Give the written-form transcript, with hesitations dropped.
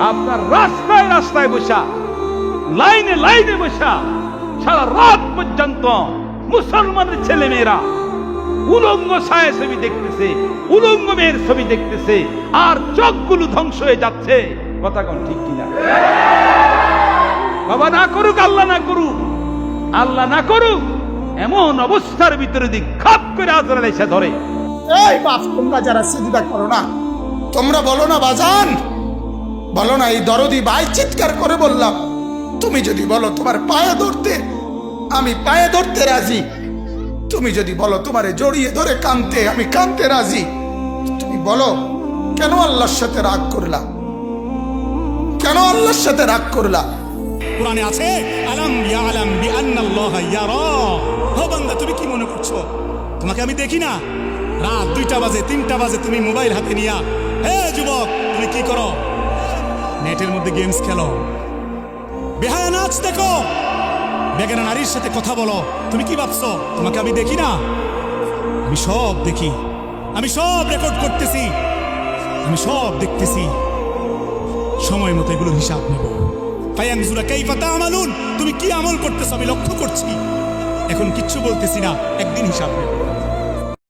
আপনার রাস্তায় রাস্তায় বসা, লাইনে লাইনে বসা সারা রাত পর্যন্ত মুসলমানের ছেলে মেয়েরা উলঙ্গ ছায়া ছবি দেখতেছে, উলঙ্গ মেয়ের ছবি দেখতেছে, আর চোখগুলো ধ্বংস হয়ে যাচ্ছে। কথা কোন ঠিক কিনা? বাবা না করুক, আল্লাহ না করুক, আল্লাহ না করুক, এমন অবস্থার ভিতরে দিক খাপ করে আজরাইল এসে ধরে। এই বাপ, তোমরা যারা সিজদা করো না, তোমরা বলো না বাজান, বলো না এই দরদি ভাই চিৎকার করে বললাম, তুমি যদি বলো তোমার পায়ে ধরতে, আমি পায়ে ধরতে রাজি। তুমি যদি বলো তোমারে জড়িয়ে ধরে কাঁদতে, আমি কাঁদতে রাজি। তুমি বলো কেন আল্লাহর সাথে রাগ করলা? কেন আল্লাহর সাথে রাগ করলা? কোরআনে আছে আলাম ইয়ালাম বিআন্নাল্লাহা ইয়ারা। ও বান্দা, তুমি কি মনে করছো তোমাকে আমি দেখি না? রাত 2টা বাজে 3টা বাজে তুমি মোবাইল হাতে নিয়া, হে যুবক তুমি কি করো? নেটের মধ্যে গেমস খেলো, বেহায়া নাচ দেখো, বেগানা নারীর সাথে কথা বলো। তুমি কি ভাবছো তোমাকে আমি দেখি না? আমি সব দেখি, আমি সব রেকর্ড করতেছি, আমি সব দেখতেছি। সময় মতো এগুলোর হিসাব নেব। ফায়ানজুরা কাইফা তা'মালুন, তুমি কি আমল করতেছো আমি লক্ষ্য করছি। এখন কিচ্ছু বলতেছি না, একদিন হিসাব নেব।